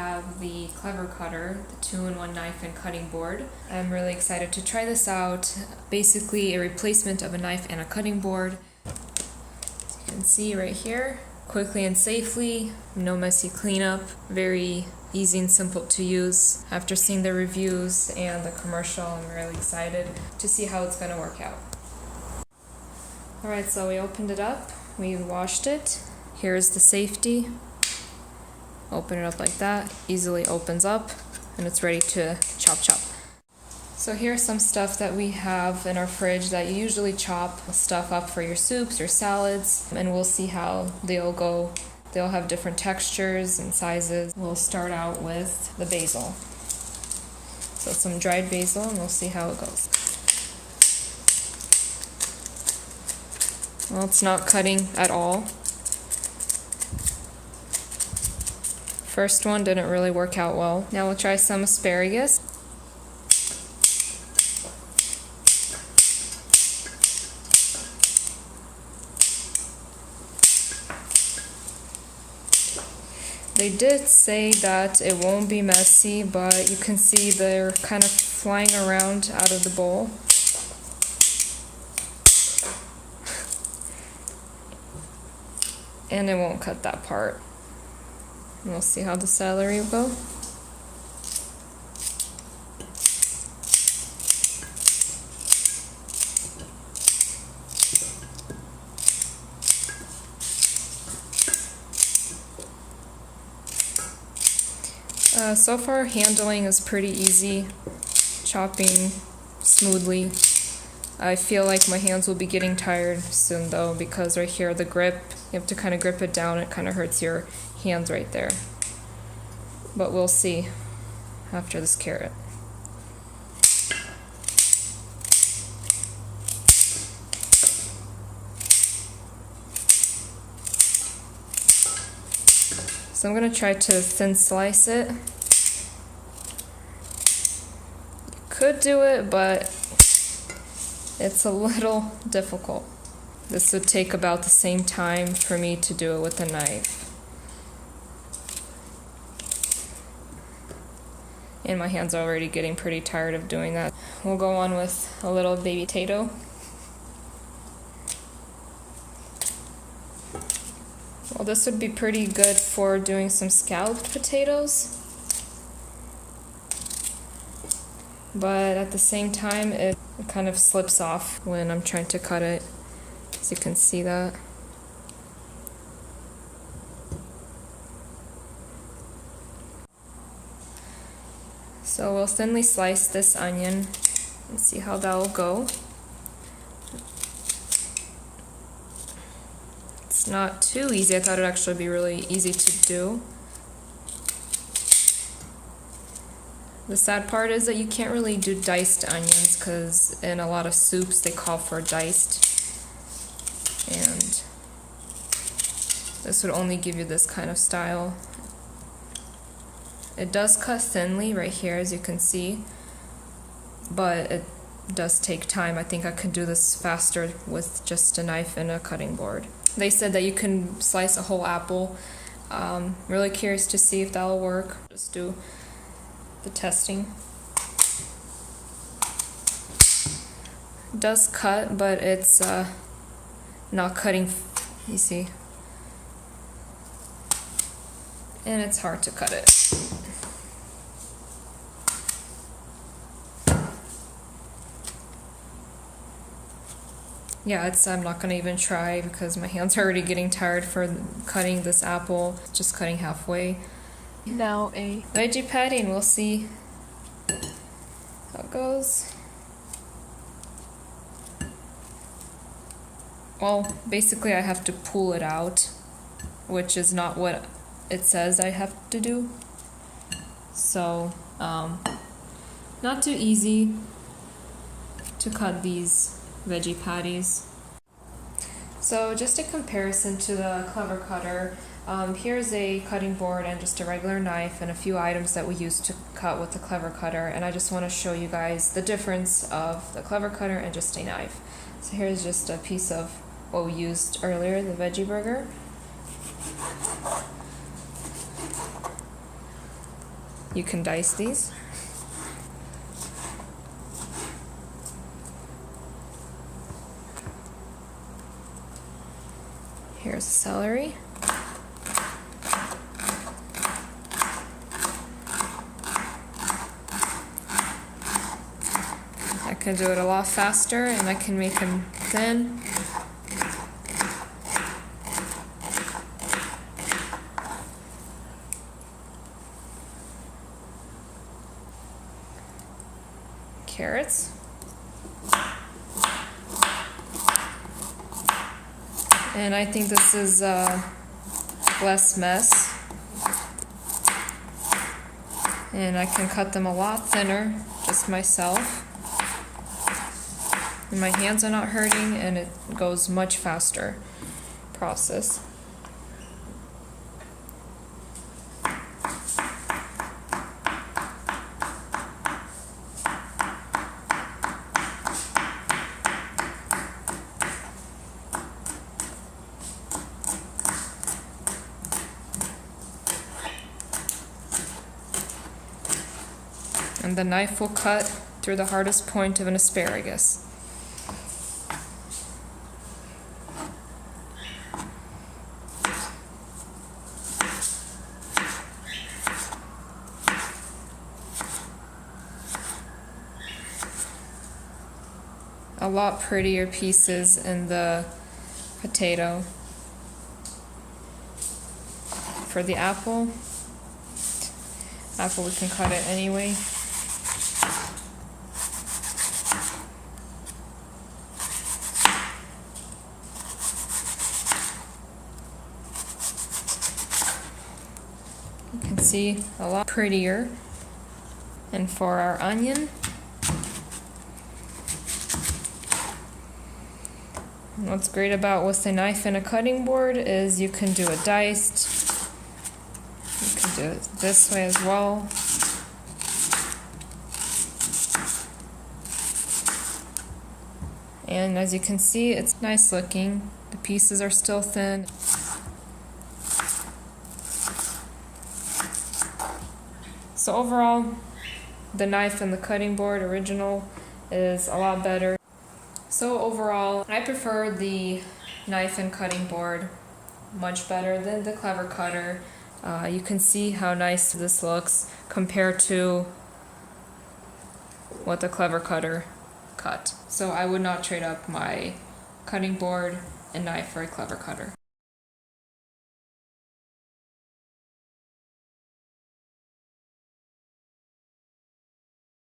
have the Clever Cutter, the 2-in-1 knife and cutting board. I'm really excited to try this out. Basically a replacement of a knife and a cutting board. As you can see right here, quickly and safely, no messy cleanup, very easy and simple to use. After seeing the reviews and the commercial, I'm really excited to see how it's going to work out. Alright, so we opened it up, we washed it. Here's the safety. Open it up like that, easily opens up, and it's ready to chop. So here's some stuff that we have in our fridge that you usually chop stuff up for your soups or salads, and we'll see how they'll go. They'll have different textures and sizes. We'll start out with the basil. So some dried basil, and we'll see how it goes. Well, it's not cutting at all. First one didn't really work out well. Now we'll try some asparagus. They did say that it won't be messy, but you can see they're kind of flying around out of the bowl. And it won't cut that part. And we'll see how the celery will go. So far, handling is pretty easy, chopping smoothly. I feel like my hands will be getting tired soon though, because right here the grip, you have to kind of grip it down, it kind of hurts your hands right there. But we'll see after this carrot. So I'm going to try to thin slice it. Could do it, but it's a little difficult. This would take about the same time for me to do it with a knife. And my hands are already getting pretty tired of doing that. We'll go on with a little baby potato. Well, this would be pretty good for doing some scalloped potatoes. But at the same time, it kind of slips off when I'm trying to cut it, as you can see that. So we'll thinly slice this onion and see how that will go. It's not too easy. I thought it would actually be really easy to do. The sad part is that you can't really do diced onions because in a lot of soups they call for diced, and this would only give you this kind of style. It does cut thinly right here, as you can see, but it does take time. I think I could do this faster with just a knife and a cutting board. They said that you can slice a whole apple. Really curious to see if that'll work. Just do the testing. It does cut, but it's not cutting, you see. And it's hard to cut it. Yeah, I'm not gonna even try because my hands are already getting tired for cutting this apple, just cutting halfway. Now a veggie patty, and we'll see how it goes. Well, basically I have to pull it out, which is not what it says I have to do. So, not too easy to cut these veggie patties. So just a comparison to the Clever Cutter, here's a cutting board and just a regular knife and a few items that we use to cut with the Clever Cutter, and I just want to show you guys the difference of the Clever Cutter and just a knife. So here's just a piece of what we used earlier, the veggie burger. you can dice these. Here's celery. I can do it a lot faster and I can make them thin. Carrots. And I think this is less mess. And I can cut them a lot thinner, just myself. And my hands are not hurting and it goes much faster process. And the knife will cut through the hardest point of an asparagus. A lot prettier pieces in the potato. For the apple, we can cut it anyway. You can see a lot prettier. And for our onion, what's great about with a knife and a cutting board is you can do it diced. You can do it this way as well. And as you can see, it's nice looking. The pieces are still thin. So overall, the knife and the cutting board original is a lot better. So overall, I prefer the knife and cutting board much better than the Clever Cutter. You can see how nice this looks compared to what the Clever Cutter cut. So I would not trade up my cutting board and knife for a Clever Cutter.